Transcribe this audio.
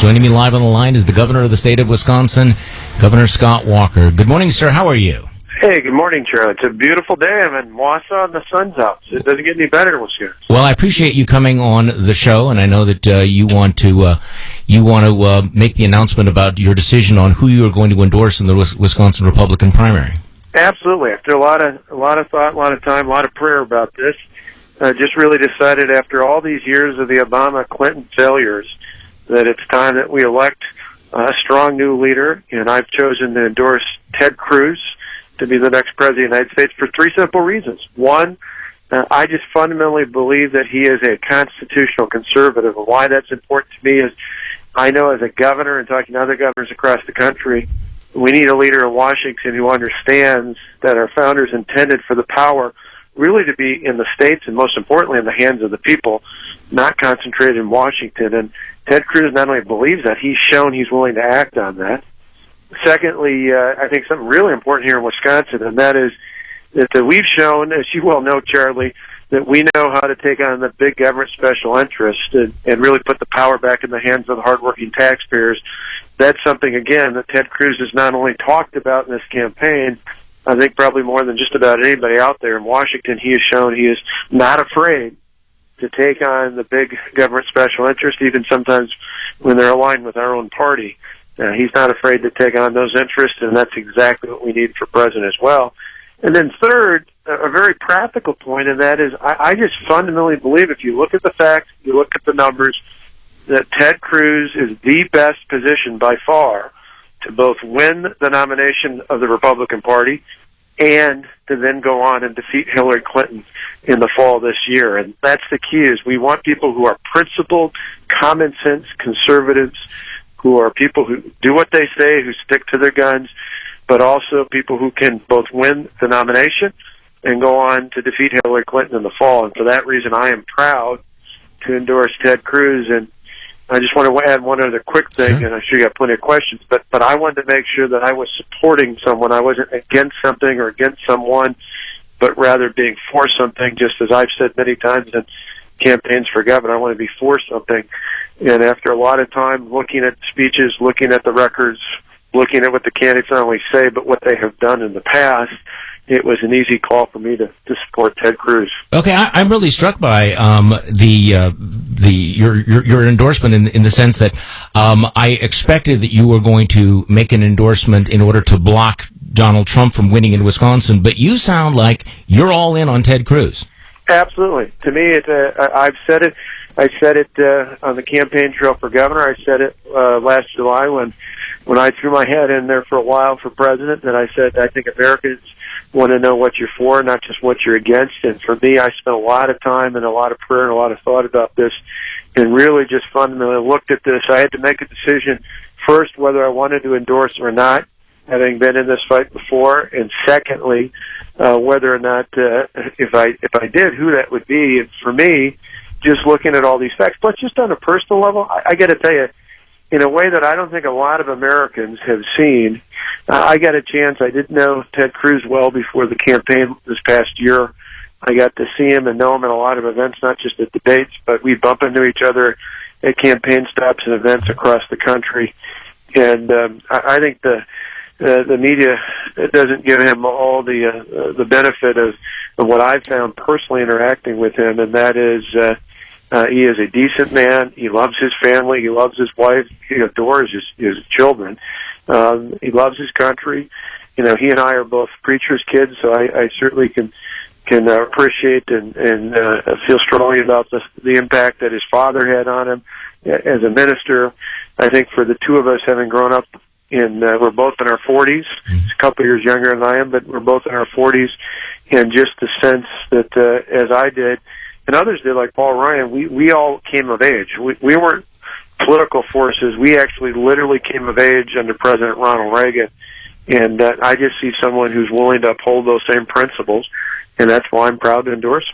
Joining me live on the line is the governor of the state of Wisconsin, Governor Scott Walker. Good morning, sir. How are you? Hey, good morning, Charlie. It's a beautiful day. I'm in Wausau and the sun's out. So it doesn't get any better in Wisconsin. Well, I appreciate you coming on the show, and I know that you want to make the announcement about your decision on who you are going to endorse in the Wisconsin Republican primary. Absolutely. After a lot of thought, a lot of time, a lot of prayer about this, I just really decided after all these years of the Obama-Clinton failures that it's time that we elect a strong new leader, and I've chosen to endorse Ted Cruz to be the next president of the United States for three simple reasons. One, I just fundamentally believe that he is a constitutional conservative, and why that's important to me is I know as a governor and talking to other governors across the country, we need a leader in Washington who understands that our founders intended for the power really to be in the states and most importantly in the hands of the people, not concentrated in Washington. And Ted Cruz not only believes that, he's shown he's willing to act on that. Secondly, I think something really important here in Wisconsin, and that is that we've shown, as you well know, Charlie, that we know how to take on the big government special interest and really put the power back in the hands of the hardworking taxpayers. That's something, again, that Ted Cruz has not only talked about in this campaign, I think probably more than just about anybody out there in Washington, he has shown he is not afraid to take on the big government special interest, even sometimes when they're aligned with our own party. He's not afraid to take on those interests, and that's exactly what we need for president as well. And then third, a very practical point, and that is I just fundamentally believe if you look at the facts, you look at the numbers, that Ted Cruz is the best positioned by far to both win the nomination of the Republican Party and to then go on and defeat Hillary Clinton in the fall this year. And that's the key, is we want people who are principled, common sense conservatives, who are people who do what they say, who stick to their guns, but also people who can both win the nomination and go on to defeat Hillary Clinton in the fall. And for that reason, I am proud to endorse Ted Cruz. And I just want to add one other quick thing, and I'm sure you got plenty of questions, but I wanted to make sure that I was supporting someone. I wasn't against something or against someone, but rather being for something, just as I've said many times in campaigns for governor, I want to be for something. And after a lot of time looking at speeches, looking at the records, looking at what the candidates not only say, but what they have done in the past, it was an easy call for me to support Ted Cruz. Okay, I'm really struck by your endorsement in the sense that I expected that you were going to make an endorsement in order to block Donald Trump from winning in Wisconsin, but you sound like you're all in on Ted Cruz. Absolutely. To me, I've said it. I said it on the campaign trail for governor. I said it last July when I threw my head in there for a while for president, and I said I think Americans want to know what you're for, not just what you're against. And for me, I spent a lot of time and a lot of prayer and a lot of thought about this and really just fundamentally looked at this. I had to make a decision first whether I wanted to endorse or not, having been in this fight before, and secondly, whether or not if I did, who that would be. And for me, just looking at all these facts, but just on a personal level, I got to tell you, in a way that I don't think a lot of Americans have seen, I got a chance. I didn't know Ted Cruz well before the campaign this past year. I got to see him and know him at a lot of events, not just at debates, but we bump into each other at campaign stops and events across the country. And I think the media doesn't give him all the benefit of what I've found personally interacting with him, and that is he is a decent man. He loves his family. He loves his wife. He adores his children. He loves his country. You know, he and I are both preachers' kids, so I certainly can appreciate and feel strongly about the impact that his father had on him as a minister. I think for the two of us, having grown up we're both in our 40s. He's a couple of years younger than I am, but we're both in our 40s, and just the sense that as I did, and others did, like Paul Ryan, we all came of age. We weren't political forces. We actually literally came of age under President Ronald Reagan. And I just see someone who's willing to uphold those same principles, and that's why I'm proud to endorse him.